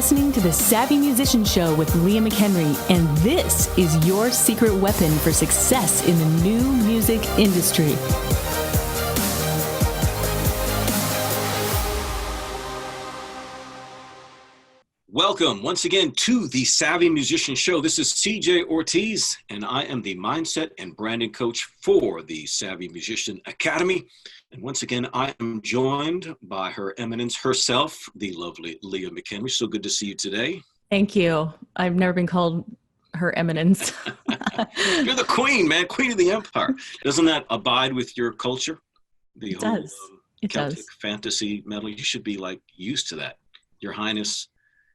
listening to the Savvy Musician Show with Leah McHenry, and this is your secret weapon for success in the new music industry. Welcome once again to the Savvy Musician Show. This is CJ Ortiz, and I am the mindset and branding coach for the Savvy Musician Academy. And once again, I am joined by Her Eminence herself, the lovely Leah McHenry. So good to see you today. Thank you. I've never been called Her Eminence. You're the queen, man, queen of the empire. Doesn't that abide with your culture? It does. It Celtic does. fantasy medley. You should be like used to that. Your Highness,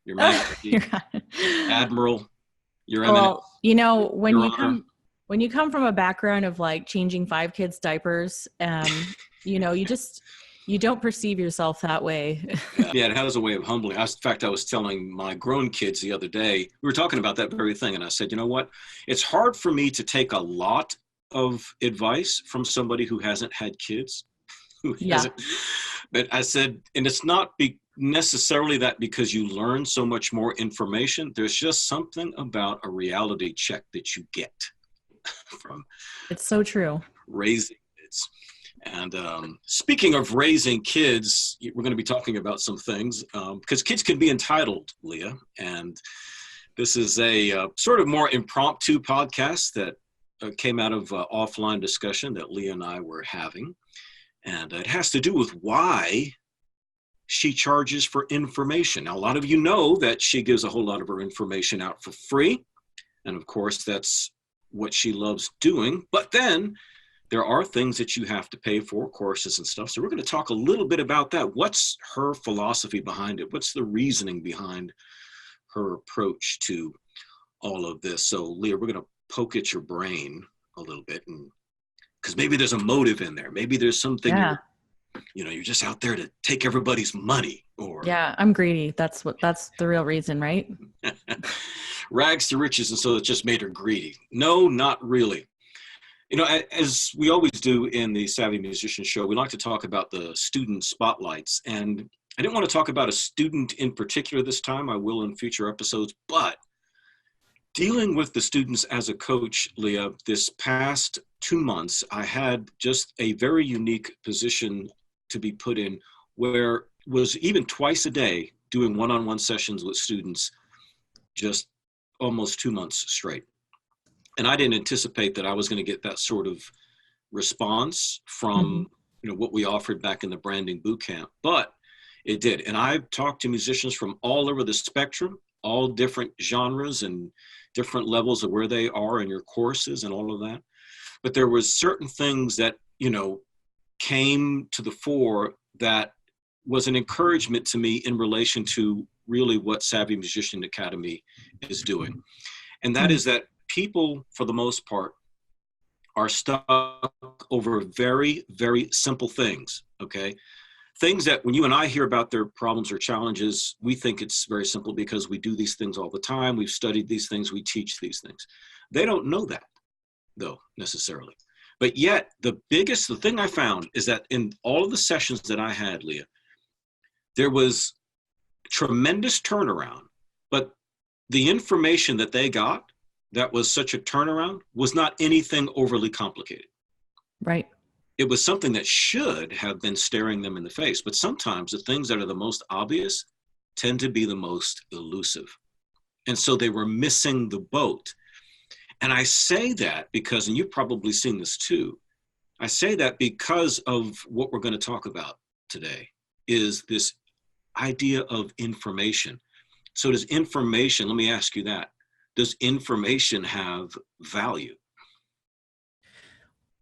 Your Majesty, Admiral, Your Eminence. Well, you know, when Your you Honor. come from a background of like changing 5 kids' diapers, you know, you don't perceive yourself that way. Yeah, it has a way of humbling. In fact, I was telling my grown kids the other day, we were talking about that very thing, and I said, you know what? It's hard for me to take a lot of advice from somebody who hasn't had kids. But I said, and it's not necessarily that because you learn so much more information. There's just something about a reality check that you get from It's so true. raising kids. And speaking of raising kids, we're going to be talking about some things because kids can be entitled, Leah. And this is a sort of more impromptu podcast that came out of offline discussion that Leah and I were having. And it has to do with why she charges for information. Now, a lot of you know that she gives a whole lot of her information out for free. And of course, that's what she loves doing. But then there are things that you have to pay for, courses and stuff. So we're going to talk a little bit about that. What's her philosophy behind it? What's the reasoning behind her approach to all of this? So Leah, we're going to poke at your brain a little bit, and because maybe there's a motive in there. Maybe there's something, you're just out there to take everybody's money. Or Yeah, I'm greedy. That's the real reason, right? Rags to riches, and so it just made her greedy. No, not really. You know, as we always do in the Savvy Musician Show, we like to talk about the student spotlights. And I didn't want to talk about a student in particular this time. I will in future episodes. But dealing with the students as a coach, Leah, this past 2 months, I had just a very unique position to be put in where was even twice a day doing one-on-one sessions with students just almost 2 months straight. And I didn't anticipate that I was going to get that sort of response from, what we offered back in the branding boot camp, but it did. And I've talked to musicians from all over the spectrum, all different genres and different levels of where they are in your courses and all of that. But there was certain things that, came to the fore that was an encouragement to me in relation to really what Savvy Musician Academy is doing. And that is that people, for the most part, are stuck over very, very simple things, okay? Things that when you and I hear about their problems or challenges, we think it's very simple because we do these things all the time. We've studied these things. We teach these things. They don't know that, though, necessarily. But yet, the thing I found is that in all of the sessions that I had, Leah, there was tremendous turnaround, but the information that they got that was such a turnaround was not anything overly complicated. Right. It was something that should have been staring them in the face. But sometimes the things that are the most obvious tend to be the most elusive. And so they were missing the boat. And I say that because, and you've probably seen this too, I say that because of what we're going to talk about today is this idea of information. So does information, let me ask you that, does information have value?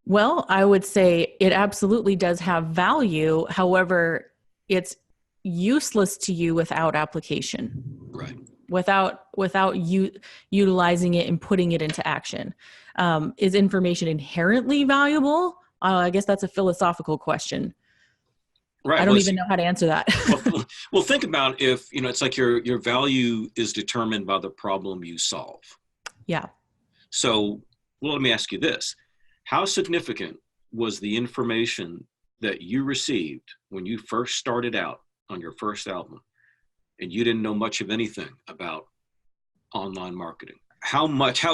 Well, I would say it absolutely does have value. However, it's useless to you without application. Right. Without you utilizing it and putting it into action. Is information inherently valuable? I guess that's a philosophical question. Right. I don't even know how to answer that. well, think about if, it's like your value is determined by the problem you solve. Yeah. So, let me ask you this. How significant was the information that you received when you first started out on your first album and you didn't know much of anything about online marketing. How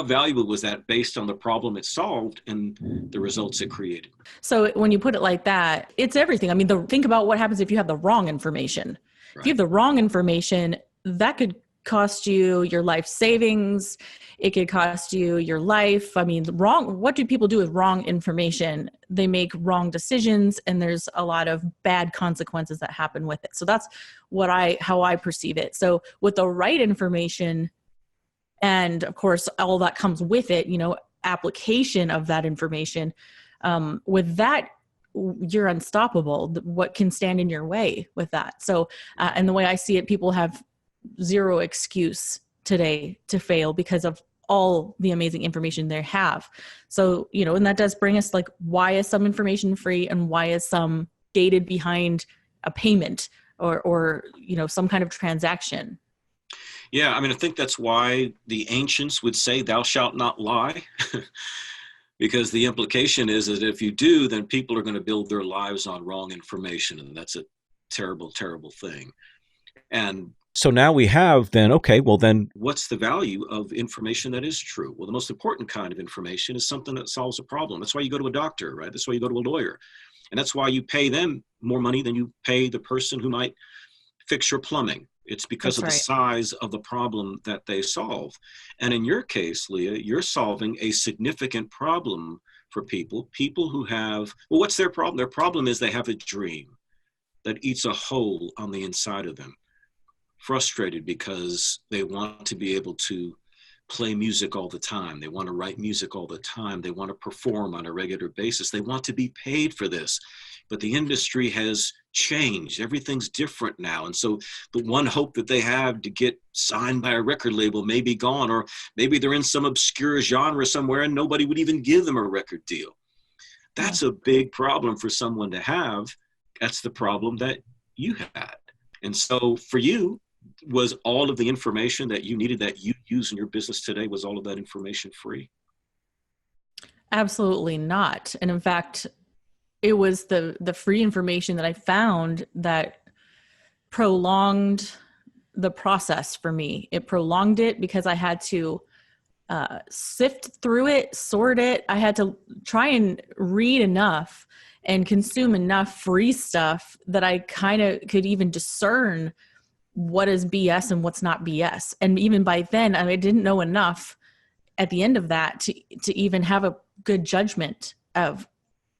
valuable was that based on the problem it solved and the results it created? So when you put it like that, it's everything. I mean, think about what happens if you have the wrong information. Right. If you have the wrong information, that could cost you your life savings. It could cost you your life. I mean, what do people do with wrong information? They make wrong decisions, and there's a lot of bad consequences that happen with it. So that's how I perceive it. So with the right information, and of course, all that comes with it, application of that information, with that, you're unstoppable. What can stand in your way with that? So, and the way I see it, people have zero excuse today to fail because of all the amazing information they have. So, and that does bring us like, why is some information free and why is some gated behind a payment or some kind of transaction? Yeah, I mean, I think that's why the ancients would say, "Thou shalt not lie," because the implication is that if you do, then people are going to build their lives on wrong information, and that's a terrible, terrible thing. And so now we have then, okay, well then, what's the value of information that is true? Well, the most important kind of information is something that solves a problem. That's why you go to a doctor, right? That's why you go to a lawyer. And that's why you pay them more money than you pay the person who might fix your plumbing. It's because of the size of the problem that they solve. And in your case, Leah, you're solving a significant problem for people who have, well, what's their problem? Their problem is they have a dream that eats a hole on the inside of them. Frustrated because they want to be able to play music all the time. They want to write music all the time. They want to perform on a regular basis. They want to be paid for this. But the industry has changed. Everything's different now. And so the one hope that they have to get signed by a record label may be gone, or maybe they're in some obscure genre somewhere and nobody would even give them a record deal. That's a big problem for someone to have. That's the problem that you had. And so for you, was all of the information that you needed that you use in your business today, was all of that information free? Absolutely not. And in fact, it was the free information that I found that prolonged the process for me. It prolonged it because I had to sift through it, sort it. I had to try and read enough and consume enough free stuff that I kind of could even discern what is BS and what's not BS. And even by then, I didn't know enough at the end of that to even have a good judgment of,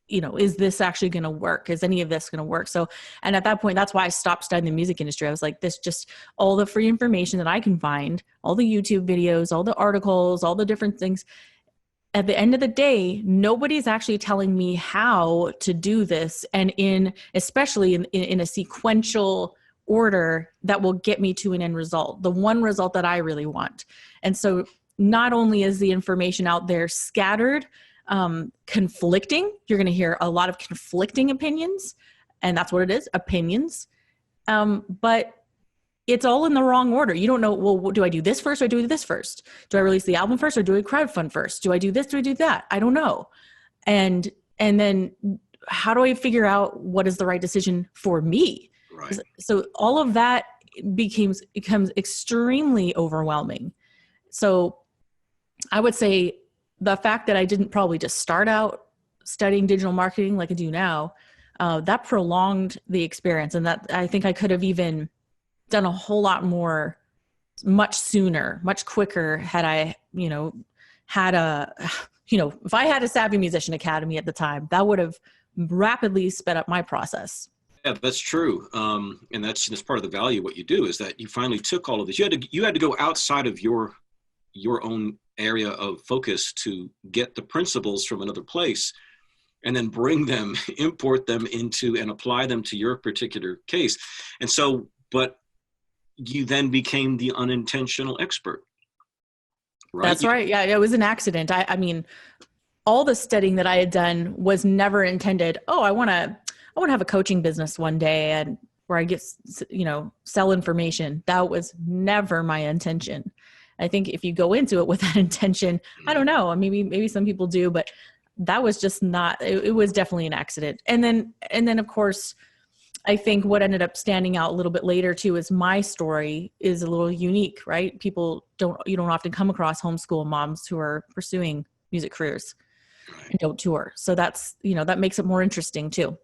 is this actually going to work? Is any of this going to work? So, and at that point, that's why I stopped studying the music industry. I was like, this just all the free information that I can find, all the YouTube videos, all the articles, all the different things. At the end of the day, nobody's actually telling me how to do this. And especially in a sequential order that will get me to an end result, the one result that I really want. And so not only is the information out there scattered, conflicting, you're going to hear a lot of conflicting opinions, and that's what it is, opinions. But it's all in the wrong order. You don't know, well, do I do this first or do I do this first? Do I release the album first or do I crowdfund first? Do I do this? Do I do that? I don't know. And then how do I figure out what is the right decision for me? Right. So all of that becomes extremely overwhelming. So I would say the fact that I didn't probably just start out studying digital marketing like I do now, that prolonged the experience. And that I think I could have even done a whole lot more, much sooner, much quicker had I, if I had a Savvy Musician Academy at the time, that would have rapidly sped up my process. Yeah, that's true. And that's part of the value of what you do, is that you finally took all of this. You had to go outside of your own area of focus to get the principles from another place and then bring them, import them into and apply them to your particular case. And so, but you then became the unintentional expert, right? That's right. Yeah, it was an accident. I mean, all the studying that I had done was never intended, I want to have a coaching business one day and where I get, sell information. That was never my intention. I think if you go into it with that intention, I don't know, maybe some people do, but that was just not, it was definitely an accident. And then of course, I think what ended up standing out a little bit later too is my story is a little unique, right? You don't often come across homeschool moms who are pursuing music careers Right. and don't tour. So that's, that makes it more interesting too.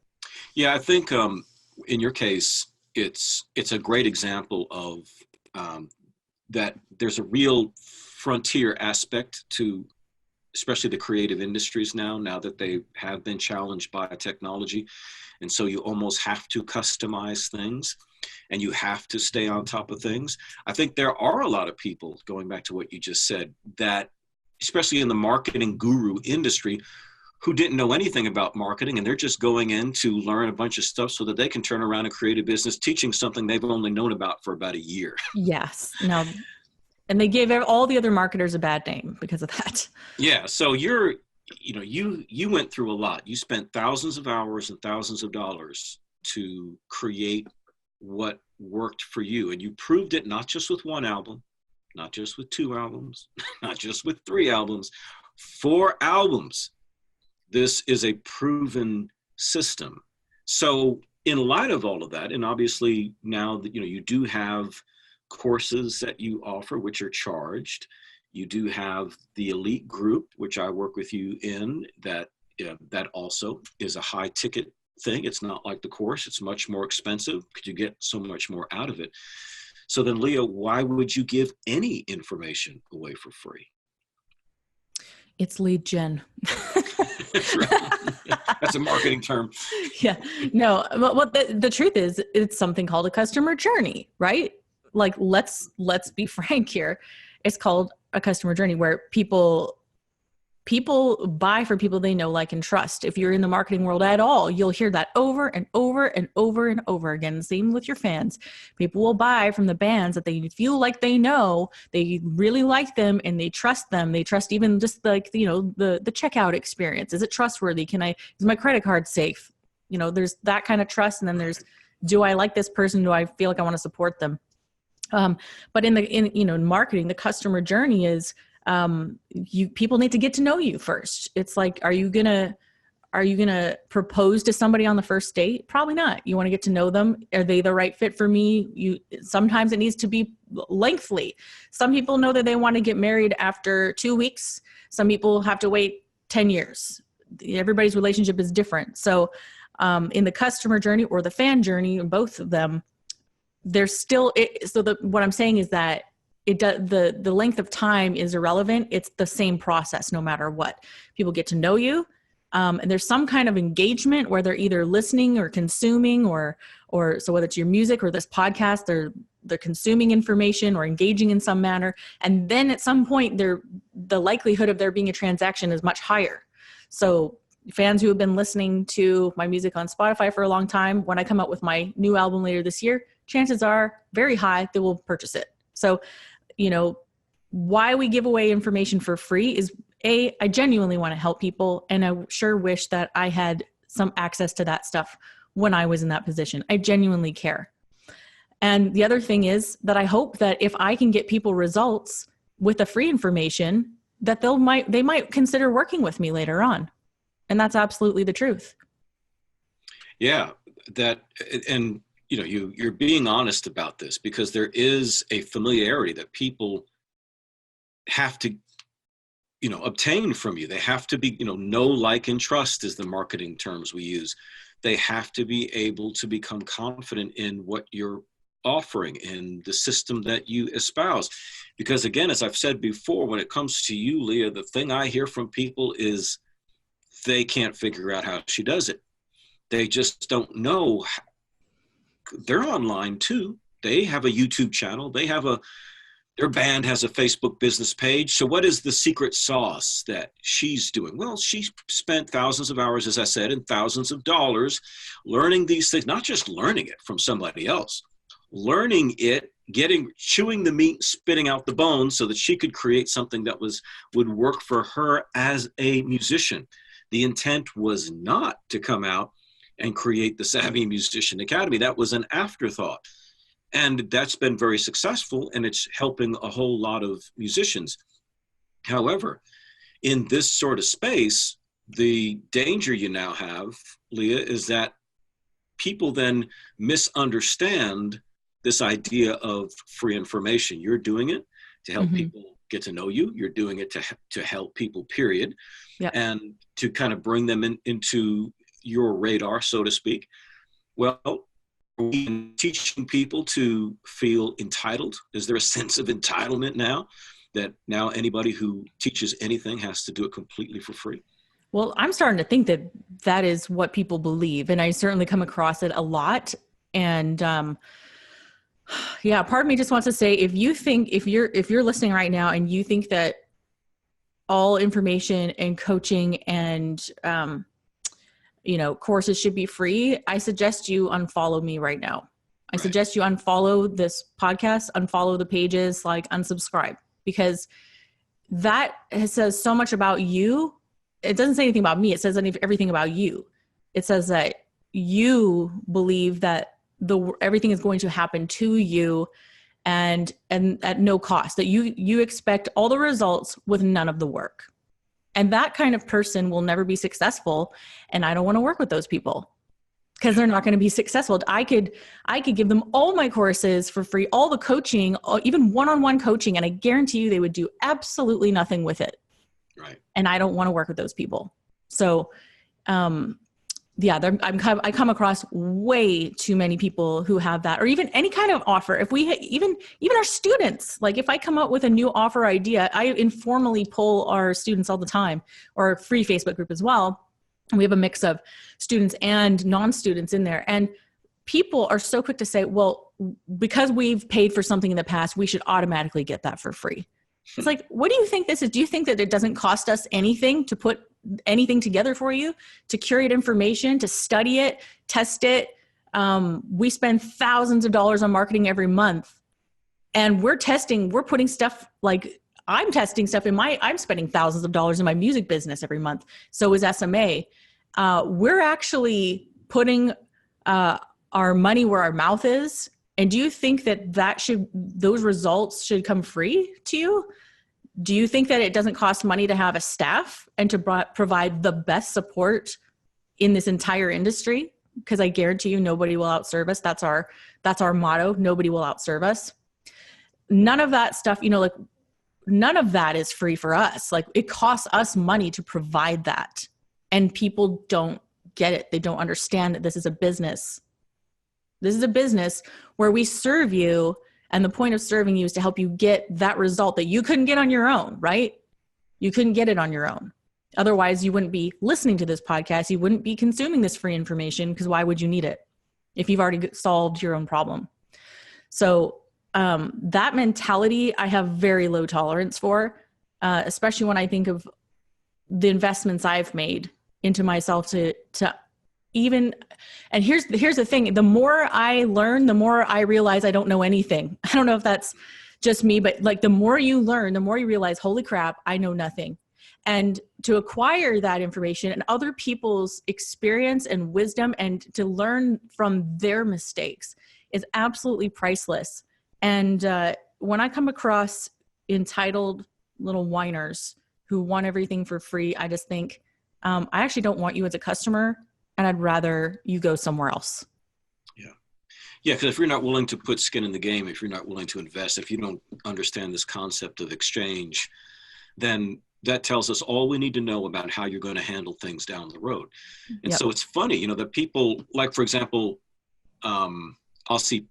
Yeah, I think in your case, it's a great example of that there's a real frontier aspect to especially the creative industries now that they have been challenged by technology. And so you almost have to customize things and you have to stay on top of things. I think there are a lot of people, going back to what you just said, that especially in the marketing guru industry, who didn't know anything about marketing, and they're just going in to learn a bunch of stuff so that they can turn around and create a business teaching something they've only known about for about a year. Yes. Now, and they gave all the other marketers a bad name because of that. Yeah. So you went through a lot. You spent thousands of hours and thousands of dollars to create what worked for you. And you proved it not just with one album, not just with 2 albums, not just with 3 albums, 4 albums. This is a proven system. So in light of all of that, and obviously now that you do have courses that you offer, which are charged. You do have the elite group, which I work with you in, that also is a high ticket thing. It's not like the course. It's much more expensive because you get so much more out of it. So then, Leah, why would you give any information away for free? It's lead gen. That's a marketing term. Yeah. No, well, the truth is it's something called a customer journey, right? Like, let's be frank here. It's called a customer journey where people buy for people they know, like, and trust. If you're in the marketing world at all, you'll hear that over and over and over and over again. Same with your fans. People will buy from the bands that they feel like they know, they really like them, and they trust them. They trust even just like, the checkout experience. Is it trustworthy? Is my credit card safe? There's that kind of trust. And then there's, do I like this person? Do I feel like I want to support them? But in marketing, the customer journey is, people need to get to know you first. It's like, are you gonna propose to somebody on the first date? Probably not. You want to get to know them. Are they the right fit for me? Sometimes it needs to be lengthy. Some people know that they want to get married after 2 weeks. Some people have to wait 10 years. Everybody's relationship is different. So, in the customer journey or the fan journey, both of them, there's still what I'm saying is that the length of time is irrelevant. It's the same process no matter what. People get to know you, and there's some kind of engagement where they're either listening or consuming, or so whether it's your music or this podcast, they're consuming information or engaging in some manner, and then at some point the likelihood of there being a transaction is much higher. So fans who have been listening to my music on Spotify for a long time, when I come out with my new album later this year, chances are very high they will purchase it. So, why we give away information for free is, I genuinely want to help people. And I sure wish that I had some access to that stuff when I was in that position. I genuinely care. And the other thing is that I hope that if I can get people results with the free information, that they might consider working with me later on. And that's absolutely the truth. Yeah, and you're being honest about this, because there is a familiarity that people have to, obtain from you. They have to be, know, like, and trust is the marketing terms we use. They have to be able to become confident in what you're offering in the system that you espouse. Because again, as I've said before, when it comes to you, Leah, the thing I hear from people is they can't figure out how she does it. They just don't know. They're online too. They have a YouTube channel. Their band has a Facebook business page. So what is the secret sauce that she's doing? Well, she spent thousands of hours, as I said, and thousands of dollars learning these things, not just learning it from somebody else, learning it, chewing the meat, spitting out the bones so that she could create something that would work for her as a musician. The intent was not to come out and create the Savvy Musician Academy. That was an afterthought. And that's been very successful, and it's helping a whole lot of musicians. However, in this sort of space, the danger you now have, Leah, is that people then misunderstand this idea of free information. You're doing it to help people get to know you. You're doing it to help people, period. Yep. And to kind of bring them into your radar, so to speak. Well, are we teaching people to feel entitled? Is there a sense of entitlement now that now anybody who teaches anything has to do it completely for free? Well, I'm starting to think that that is what people believe. And I certainly come across it a lot. And yeah, part of me just wants to say, if you're listening right now and you think that all information and coaching and, courses should be free, I suggest you unfollow me right now. I suggest you unfollow this podcast, unfollow the pages, like unsubscribe, because that says so much about you. It doesn't say anything about me. It says everything about you. It says that you believe that everything is going to happen to you and at no cost, that you expect all the results with none of the work. And that kind of person will never be successful. And I don't want to work with those people because they're not going to be successful. I could give them all my courses for free, all the coaching, even one-on-one coaching, and I guarantee you they would do absolutely nothing with it. Right. And I don't want to work with those people. So, yeah, I come across way too many people who have that, or even any kind of offer. If we even our students, like if I come up with a new offer idea, I informally poll our students all the time, or a free Facebook group as well. And we have a mix of students and non-students in there. And people are so quick to say, well, because we've paid for something in the past, we should automatically get that for free. It's like, what do you think this is? Do you think that it doesn't cost us anything to put anything together for you, to curate information, to study it, test it? We spend thousands of dollars on marketing every month, and we're putting stuff, like I'm testing stuff I'm spending thousands of dollars in my music business every month. So is SMA. We're actually putting our money where our mouth is. And do you think that those results should come free to you? Do you think that it doesn't cost money to have a staff and to provide the best support in this entire industry? Because I guarantee you nobody will outserve us. That's our motto. Nobody will outserve us. None of that stuff, none of that is free for us. Like, it costs us money to provide that. And people don't get it. They don't understand that this is a business. This is a business where we serve you, and the point of serving you is to help you get that result that you couldn't get on your own, right? You couldn't get it on your own. Otherwise, you wouldn't be listening to this podcast. You wouldn't be consuming this free information, because why would you need it if you've already solved your own problem? So that mentality I have very low tolerance for, especially when I think of the investments I've made into myself to even, and here's the thing, the more I learn, the more I realize I don't know anything. I don't know if that's just me, but like the more you learn, the more you realize, holy crap, I know nothing. And to acquire that information and other people's experience and wisdom, and to learn from their mistakes, is absolutely priceless. And when I come across entitled little whiners who want everything for free, I just think, I actually don't want you as a customer. And I'd rather you go somewhere else. Yeah. Because if you're not willing to put skin in the game, if you're not willing to invest, if you don't understand this concept of exchange, then that tells us all we need to know about how you're going to handle things down the road. And so it's funny, that people, like, for example, I'll see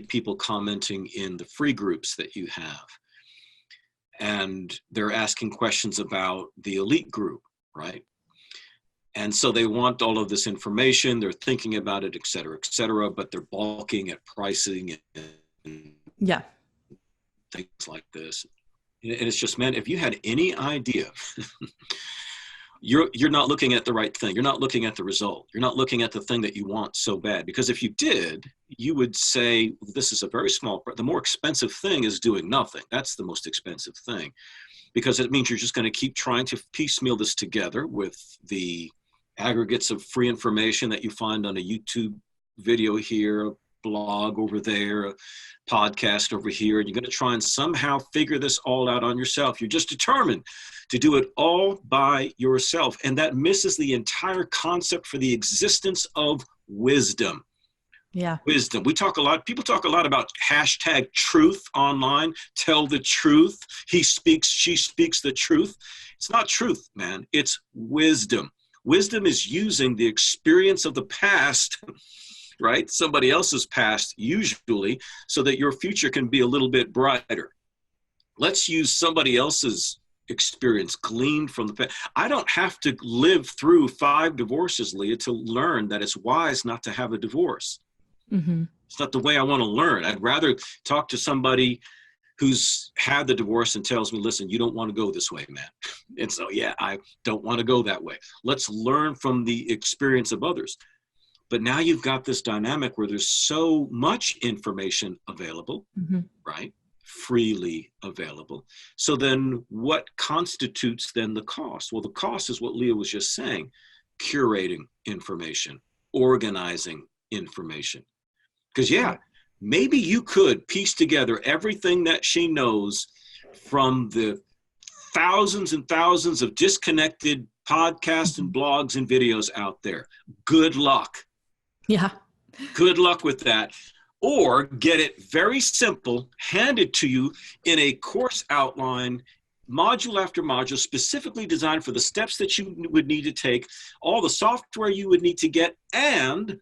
people commenting in the free groups that you have, and they're asking questions about the elite group, right? And so they want all of this information, they're thinking about it, et cetera, but they're balking at pricing and things like this. And it's just, man, if you had any idea, you're not looking at the right thing. You're not looking at the result. You're not looking at the thing that you want so bad. Because if you did, you would say, this is a very small, the more expensive thing is doing nothing. That's the most expensive thing. Because it means you're just going to keep trying to piecemeal this together with the aggregates of free information that you find on a YouTube video here, a blog over there, a podcast over here, and you're going to try and somehow figure this all out on yourself. You're just determined to do it all by yourself. And that misses the entire concept for the existence of wisdom. Yeah. Wisdom. People talk a lot about hashtag truth online, tell the truth. He speaks, she speaks the truth. It's not truth, man. It's wisdom. Wisdom is using the experience of the past, right? Somebody else's past, usually, so that your future can be a little bit brighter. Let's use somebody else's experience gleaned from the past. I don't have to live through 5 divorces, Leah, to learn that it's wise not to have a divorce. Mm-hmm. It's not the way I want to learn. I'd rather talk to somebody who's had the divorce and tells me, listen, you don't want to go this way, man. And so, yeah, I don't want to go that way. Let's learn from the experience of others. But now you've got this dynamic where there's so much information available, Mm-hmm. right? Freely available. So then what constitutes then the cost? Well, the cost is what Leah was just saying, curating information, organizing information. Because yeah, maybe you could piece together everything that she knows from the thousands and thousands of disconnected podcasts and blogs and videos out there. Good luck. Yeah. Good luck with that. Or get it very simple, handed to you in a course outline, module after module, specifically designed for the steps that you would need to take, all the software you would need to get, and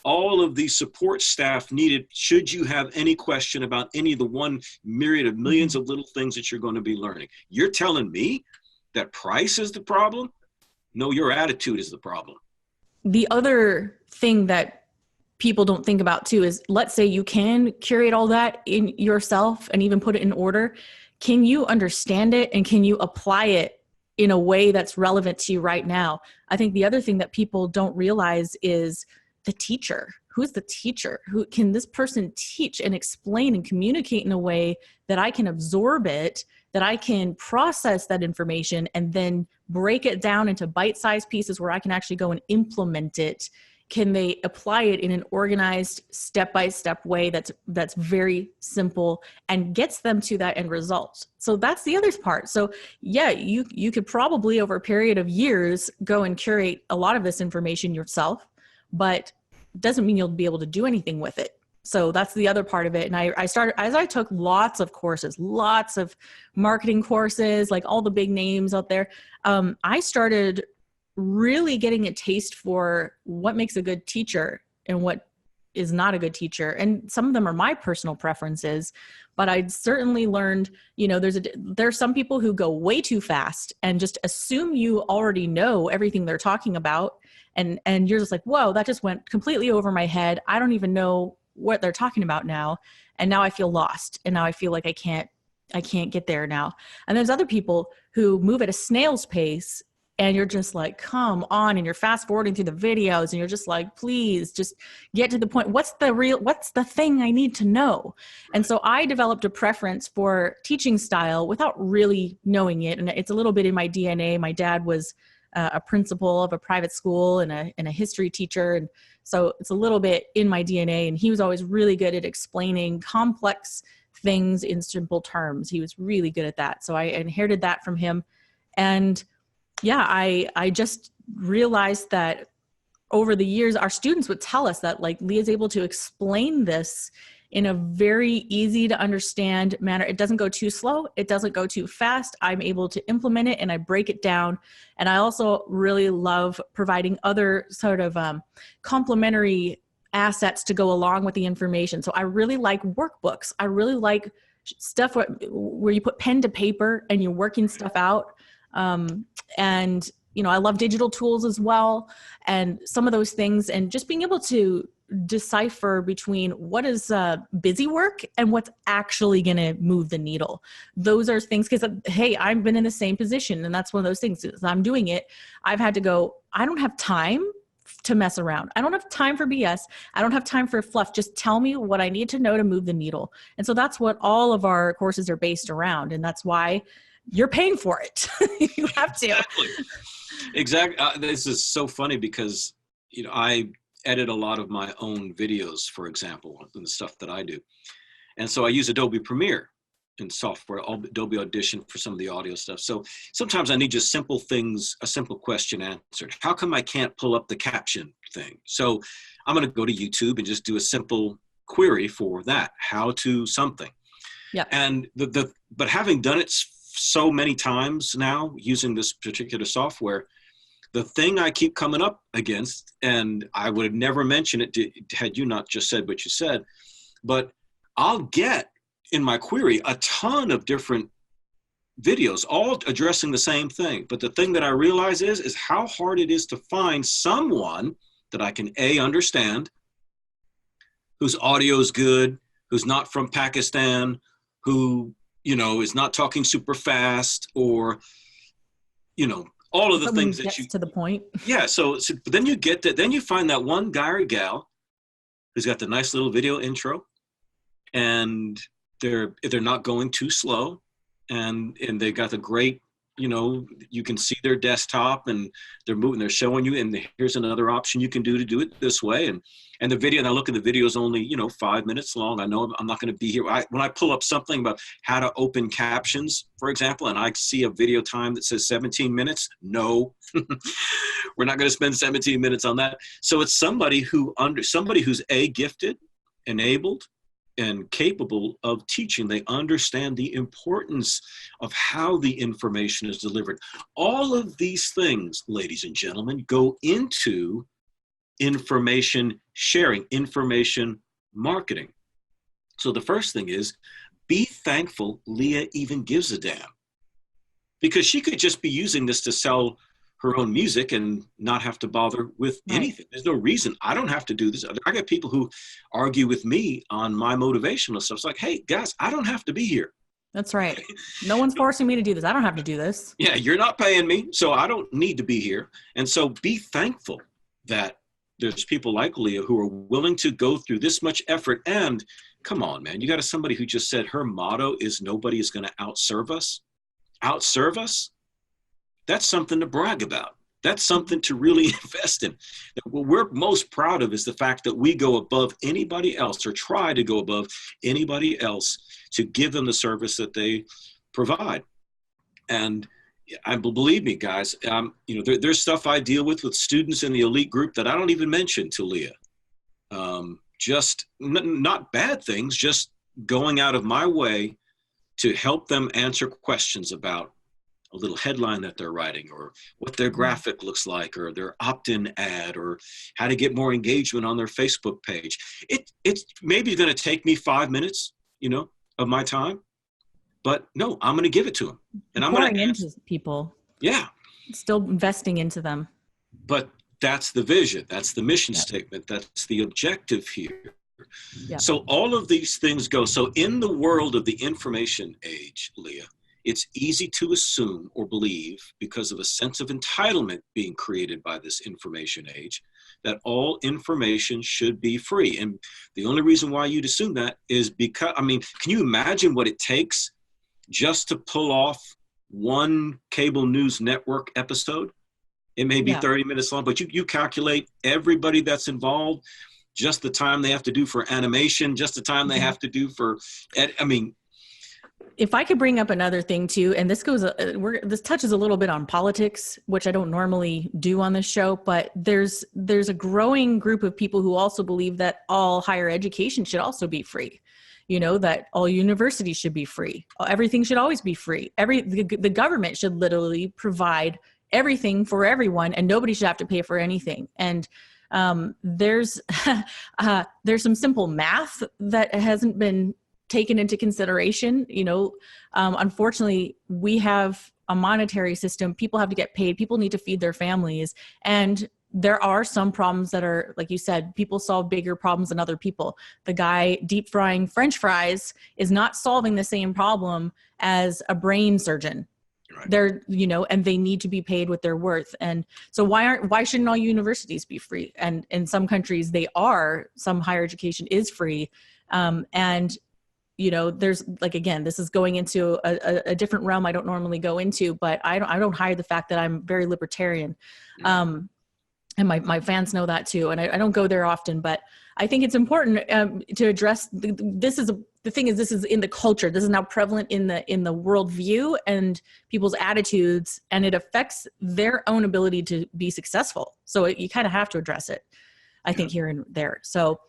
all of the support staff needed should you have any question about any of the one myriad of millions of little things that you're going to be learning. You're telling me that price is the problem? No, your attitude is the problem. The other thing that people don't think about too is, let's say you can curate all that in yourself and even put it in order. Can you understand it and can you apply it in a way that's relevant to you right now? I think the other thing that people don't realize is the teacher. Who's the teacher? Who can this person teach and explain and communicate in a way that I can absorb it, that I can process that information and then break it down into bite-sized pieces where I can actually go and implement it? Can they apply it in an organized step-by-step way that's very simple and gets them to that end result? So that's the other part. So yeah, you could probably over a period of years go and curate a lot of this information yourself, but doesn't mean you'll be able to do anything with it. So that's the other part of it. And I started, as I took lots of courses, lots of marketing courses, like all the big names out there, I started really getting a taste for what makes a good teacher and what is not a good teacher. And some of them are my personal preferences, but I'd certainly learned, there's some people who go way too fast and just assume you already know everything they're talking about. And you're just like, whoa, that just went completely over my head. I don't even know what they're talking about now. And now I feel lost. And now I feel like I can't get there now. And there's other people who move at a snail's pace and you're just like, come on. And you're fast forwarding through the videos and you're just like, please just get to the point. What's the thing I need to know? And so I developed a preference for teaching style without really knowing it. And it's a little bit in my DNA. My dad was a principal of a private school and a history teacher. And so it's a little bit in my DNA. And he was always really good at explaining complex things in simple terms. He was really good at that. So I inherited that from him. And yeah, I just realized that over the years, our students would tell us that, like, Leah's able to explain this in a very easy to understand manner. It doesn't go too slow. It doesn't go too fast. I'm able to implement it and I break it down. And I also really love providing other sort of complementary assets to go along with the information. So I really like workbooks. I really like stuff where you put pen to paper and you're working stuff out. And I love digital tools as well, and some of those things, and just being able to decipher between what is busy work and what's actually going to move the needle. Those are things, because, hey, I've been in the same position, and that's one of those things. As I'm doing it, I've had to go, I don't have time to mess around. I don't have time for BS. I don't have time for fluff. Just tell me what I need to know to move the needle. And so that's what all of our courses are based around. And that's why you're paying for it. You have to. Exactly. This is so funny because, I edit a lot of my own videos, for example, and the stuff that I do. And so I use Adobe Premiere. in software, Adobe Audition for some of the audio stuff. So sometimes I need just simple things, a simple question answered. How come I can't pull up the caption thing? So I'm going to go to YouTube and just do a simple query for that, how to something. Yeah. And but having done it so many times now using this particular software, the thing I keep coming up against, and I would have never mentioned it had you not just said what you said, but I'll get in my query a ton of different videos, all addressing the same thing. But the thing that I realize is how hard it is to find someone that I can understand, whose audio is good, who's not from Pakistan, who, is not talking super fast, or, all of the Someone things that gets to the point. Yeah. So but then you get that, then you find that one guy or gal who's got the nice little video intro, and they're not going too slow, and they got the great, you can see their desktop and they're moving, they're showing you, and here's another option you can do to do it this way. And the video, and I look at the video is only, 5 minutes long. I know I'm not going to be here. When I pull up something about how to open captions, for example, and I see a video time that says 17 minutes, no, we're not going to spend 17 minutes on that. So it's somebody who's gifted, enabled, and capable of teaching. They understand the importance of how the information is delivered. All of these things, ladies and gentlemen, go into information sharing, information marketing. So the first thing is, be thankful Leah even gives a damn, because she could just be using this to sell her own music and not have to bother with anything. There's no reason. I don't have to do this. I got people who argue with me on my motivational stuff. It's like, hey, guys, I don't have to be here. That's right. No one's forcing me to do this. I don't have to do this. Yeah, you're not paying me, so I don't need to be here. And so be thankful that there's people like Leah who are willing to go through this much effort. And come on, man, you got somebody who just said her motto is nobody is going to outserve us. Outserve us? That's something to brag about. That's something to really invest in. What we're most proud of is the fact that we go above anybody else, or try to go above anybody else, to give them the service that they provide. And believe me, guys, there's stuff I deal with students in the elite group that I don't even mention to Leah. Just not bad things, just going out of my way to help them answer questions about a little headline that they're writing, or what their graphic looks like, or their opt-in ad, or how to get more engagement on their Facebook page. It's maybe going to take me 5 minutes, of my time, but no, I'm going to give it to them. And I'm pouring into people. Yeah. Still investing into them. But that's the vision. That's the mission statement. That's the objective here. Yeah. So all of these things go. So in the world of the information age, Leah, it's easy to assume or believe, because of a sense of entitlement being created by this information age, that all information should be free. And the only reason why you'd assume that is because, can you imagine what it takes just to pull off one cable news network episode? It may be 30 minutes long, but you calculate everybody that's involved, just the time they have to do for animation, just the time they have to do for, if I could bring up another thing too, and this touches a little bit on politics, which I don't normally do on this show, but there's a growing group of people who also believe that all higher education should also be free. That all universities should be free. Everything should always be free. The government should literally provide everything for everyone, and nobody should have to pay for anything. And there's some simple math that hasn't been taken into consideration. Unfortunately, we have a monetary system. People have to get paid. People need to feed their families. And there are some problems that are, like you said, people solve bigger problems than other people. The guy deep frying French fries is not solving the same problem as a brain surgeon. Right. They're, and they need to be paid what they're worth. And so why shouldn't all universities be free? And in some countries some higher education is free. There's again, this is going into a different realm I don't normally go into, but I don't hide the fact that I'm very libertarian. And my fans know that too. And I don't go there often, but I think it's important to address, this is the thing is, this is in the culture. This is now prevalent in the worldview and people's attitudes, and it affects their own ability to be successful. So you kind of have to address it, I think, here and there. So,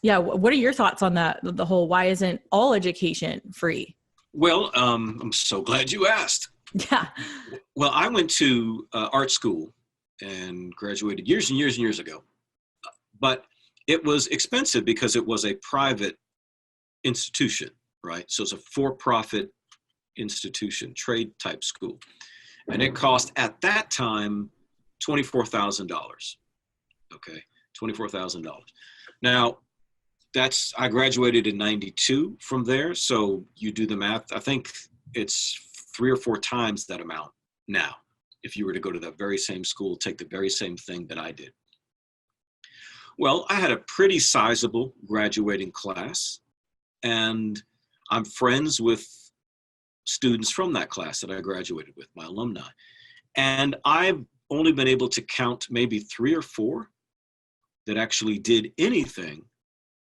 yeah, what are your thoughts on that? The whole, why isn't all education free? Well, I'm so glad you asked. Yeah. Well, I went to art school and graduated years and years and years ago, but it was expensive because it was a private institution, right? So it's a for-profit institution, trade type school. And it cost at that time $24,000. Okay, $24,000. Now, I graduated in 92 from there. So you do the math. I think it's 3 or 4 times that amount now. If you were to go to that very same school, take the very same thing that I did. Well, I had a pretty sizable graduating class, and I'm friends with students from that class that I graduated with, my alumni. And I've only been able to count maybe 3 or 4 that actually did anything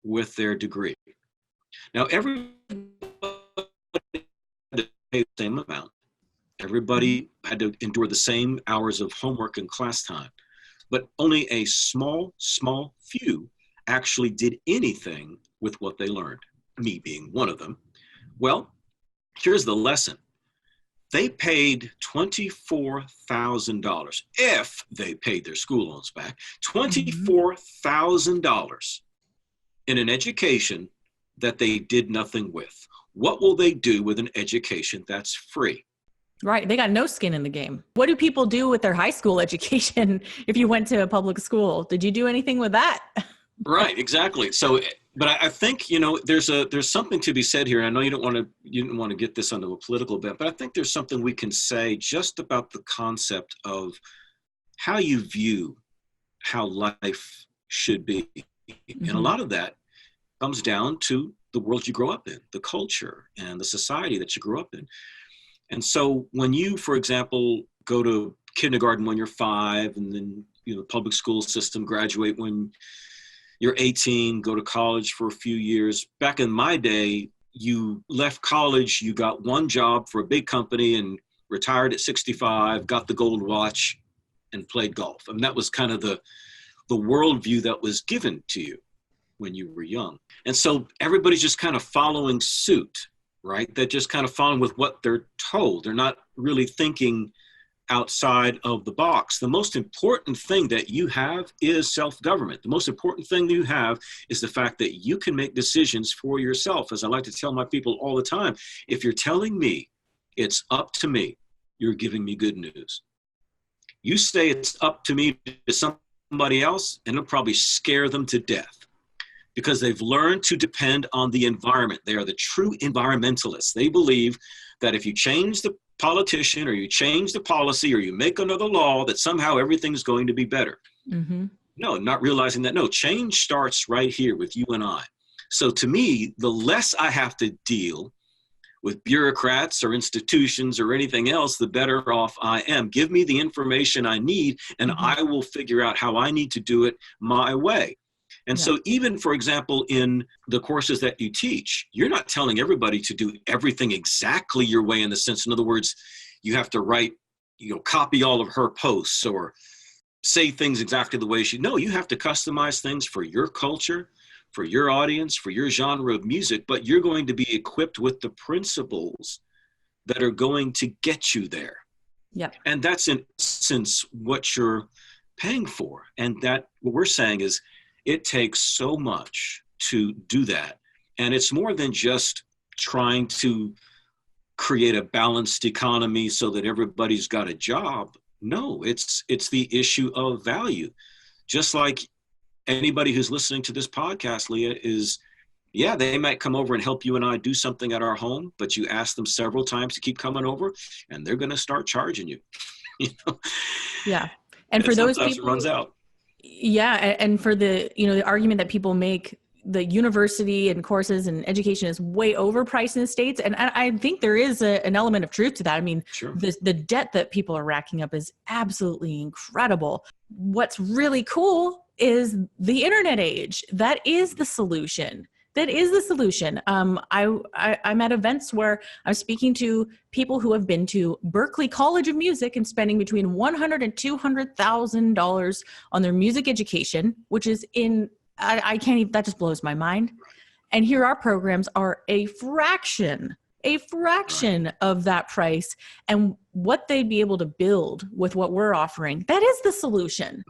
with their degree. Now, everybody had to pay the same amount. Everybody had to endure the same hours of homework and class time, but only a small few actually did anything with what they learned, me being one of them. Well, here's the lesson. They paid $24,000 if they paid their school loans back, $24,000 in an education that they did nothing with. What will they do with an education that's free? Right. They got no skin in the game. What do people do with their high school education if you went to a public school? Did you do anything with that? Right, exactly. So, but I think, there's something to be said here. And I know you didn't want to get this onto a political bent, but I think there's something we can say just about the concept of how you view how life should be. Mm-hmm. And a lot of that comes down to the world you grow up in, the culture and the society that you grew up in. And so when you, for example, go to kindergarten when you're 5, and then, public school system, graduate when you're 18, go to college for a few years. Back in my day, you left college, you got one job for a big company and retired at 65, got the gold watch and played golf. I mean, that was kind of the worldview that was given to you when you were young. And so everybody's just kind of following suit, right? They're just kind of following with what they're told. They're not really thinking outside of the box. The most important thing that you have is self-government. The most important thing that you have is the fact that you can make decisions for yourself. As I like to tell my people all the time, if you're telling me it's up to me, you're giving me good news. You say it's up to me to somebody else, and it'll probably scare them to death, because they've learned to depend on the environment. They are the true environmentalists. They believe that if you change the politician, or you change the policy, or you make another law, that somehow everything's going to be better. Mm-hmm. No, not realizing that, no, change starts right here with you and I. So to me, the less I have to deal with bureaucrats or institutions or anything else, the better off I am. Give me the information I need, and I will figure out how I need to do it my way. And so even, for example, in the courses that you teach, you're not telling everybody to do everything exactly your way, in the sense, in other words, you have to write, copy all of her posts or say things exactly the way she, no, you have to customize things for your culture, for your audience, for your genre of music, but you're going to be equipped with the principles that are going to get you there. Yeah. And that's in essence what you're paying for. And that, what we're saying is, it takes so much to do that. And it's more than just trying to create a balanced economy so that everybody's got a job. No, it's the issue of value. Just like anybody who's listening to this podcast, Leah, is, yeah, they might come over and help you and I do something at our home, but you ask them several times to keep coming over, and they're going to start charging you. Yeah. And for those people, it runs out. Yeah. And for the argument that people make, the university and courses and education is way overpriced in the States. And I think there is an element of truth to that. I mean, sure. The debt that people are racking up is absolutely incredible. What's really cool is the internet age. That is the solution. That is the solution. I'm at events where I'm speaking to people who have been to Berklee College of Music and spending between $100,000 and $200,000 on their music education, which is I can't even, that just blows my mind. And here our programs are a fraction of that price, and what they'd be able to build with what we're offering. That is the solution.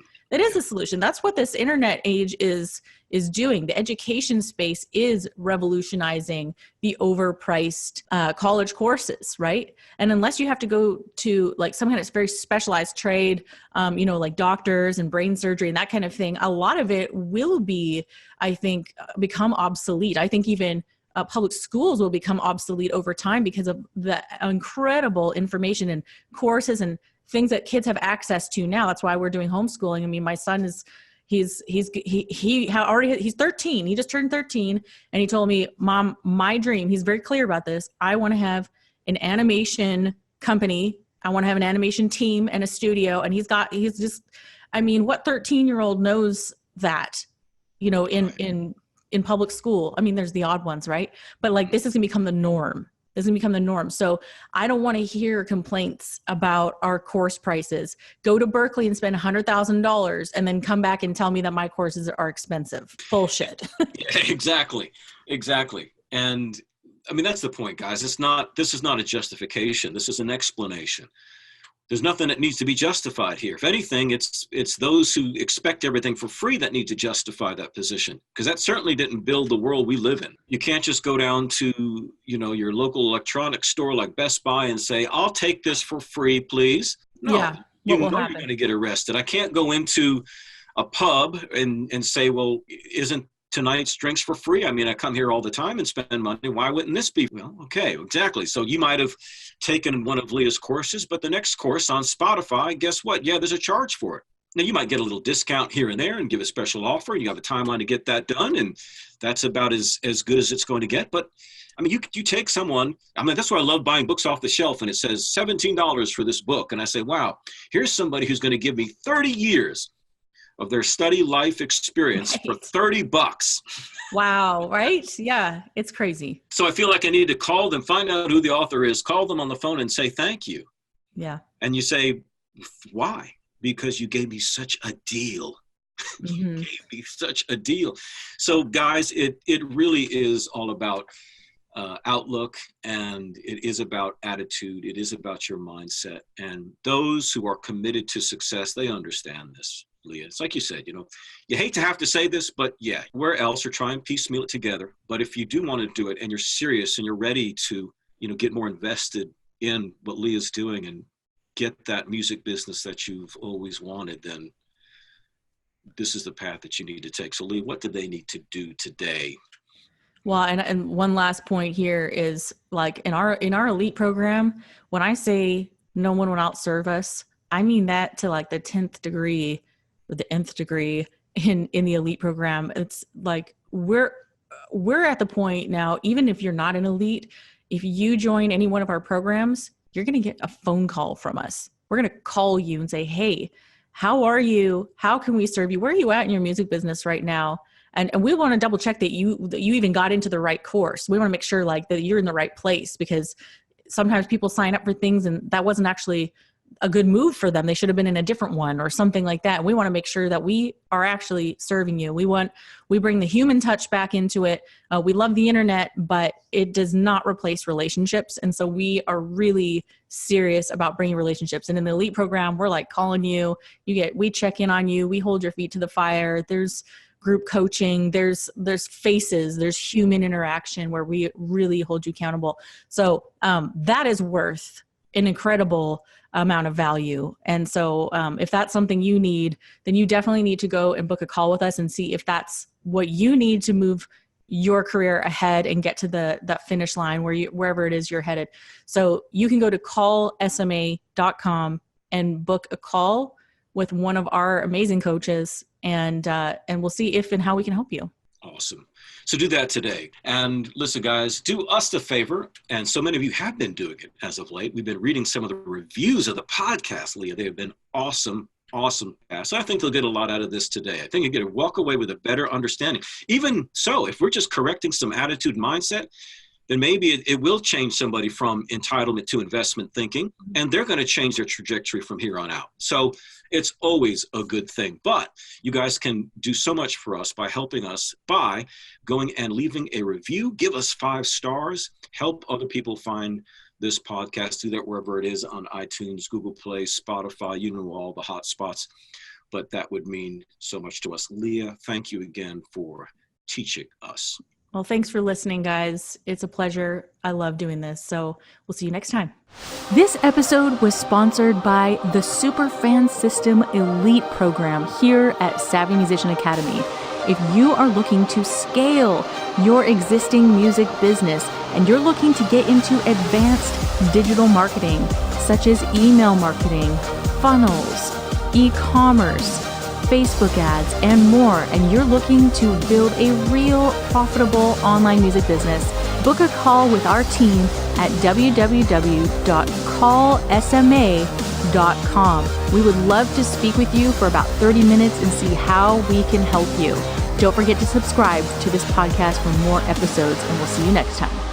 That's what this internet age is doing. The education space is revolutionizing the overpriced college courses, right? And unless you have to go to like some kind of very specialized trade, like doctors and brain surgery and that kind of thing, a lot of it will be, I think, become obsolete. I think even public schools will become obsolete over time because of the incredible information and courses and things that kids have access to now. That's why we're doing homeschooling. I mean, my son he's 13. He just turned 13, and he told me, Mom, my dream, he's very clear about this, I want to have an animation company. I want to have an animation team and a studio. And what 13-year-old knows that, in public school? I mean, there's the odd ones, right? But like, this is gonna become the norm. So I don't want to hear complaints about our course prices. Go to Berklee and spend $100,000 and then come back and tell me that my courses are expensive. Bullshit. Yeah, exactly. And I mean, that's the point, guys. This is not a justification. This is an explanation. There's nothing that needs to be justified here. If anything, it's those who expect everything for free that need to justify that position, because that certainly didn't build the world we live in. You can't just go down to, your local electronics store like Best Buy and say, I'll take this for free, please. No, yeah, you're going to get arrested. I can't go into a pub and say, well, isn't tonight's drinks for free? I mean, I come here all the time and spend money. Why wouldn't this be? Well, okay, exactly. So you might have taken one of Leah's courses, but the next course on Spotify, guess what? Yeah, there's a charge for it. Now, you might get a little discount here and there and give a special offer, and you have a timeline to get that done, and that's about as good as it's going to get. But, I mean, you take someone, I mean, that's why I love buying books off the shelf, and it says $17 for this book. And I say, wow, here's somebody who's going to give me 30 years of their study life experience for $30. Wow. Right. Yeah. It's crazy. So I feel like I need to call them, find out who the author is, call them on the phone and say, thank you. Yeah. And you say, why? Because you gave me such a deal. Mm-hmm. You gave me such a deal. So guys, it really is all about outlook, and it is about attitude. It is about your mindset. And those who are committed to success, they understand this. Leah, it's like you said, you hate to have to say this, but yeah, where else, or try and piecemeal it together. But if you do want to do it and you're serious and you're ready to, get more invested in what Leah's doing and get that music business that you've always wanted, then this is the path that you need to take. So Leah, what do they need to do today? Well, and one last point here is, like, in our elite program, when I say no one will outserve us, I mean that to like the 10th degree or the nth degree in the elite program. It's like we're at the point now, even if you're not an elite, if you join any one of our programs, you're going to get a phone call from us. We're going to call you and say, hey, how are you? How can we serve you? Where are you at in your music business right now? And we want to double check that you even got into the right course. We want to make sure like that you're in the right place, because sometimes people sign up for things and that wasn't actually a good move for them. They should have been in a different one or something like that. We want to make sure that we are actually serving you. We bring the human touch back into it. We love the internet, but it does not replace relationships. And so we are really serious about bringing relationships. And in the elite program, we're like calling you, we check in on you. We hold your feet to the fire. There's group coaching, there's faces, there's human interaction where we really hold you accountable. So that is worth an incredible amount of value. And so if that's something you need, then you definitely need to go and book a call with us and see if that's what you need to move your career ahead and get to that finish line wherever it is you're headed. So you can go to callsma.com and book a call with one of our amazing coaches, and we'll see if and how we can help you. Awesome. So do that today. And listen, guys, do us the favor. And so many of you have been doing it as of late. We've been reading some of the reviews of the podcast, Leah. They have been awesome. awesome class. I think they'll get a lot out of this today. I think you walk away with a better understanding. Even so, if we're just correcting some attitude mindset, then maybe it will change somebody from entitlement to investment thinking, and they're going to change their trajectory from here on out. So it's always a good thing. But you guys can do so much for us by helping us by going and leaving a review. Give us 5 stars. Help other people find this podcast. Do that wherever it is, on iTunes, Google Play, Spotify, you know, all the hot spots. But that would mean so much to us. Leah, thank you again for teaching us. Well, thanks for listening, guys. It's a pleasure. I love doing this. So we'll see you next time. This episode was sponsored by the Superfan System Elite program here at Savvy Musician Academy. If you are looking to scale your existing music business and you're looking to get into advanced digital marketing, such as email marketing, funnels, e-commerce, Facebook ads, and more, and you're looking to build a real profitable online music business, book a call with our team at www.callsma.com. We would love to speak with you for about 30 minutes and see how we can help you. Don't forget to subscribe to this podcast for more episodes, and we'll see you next time.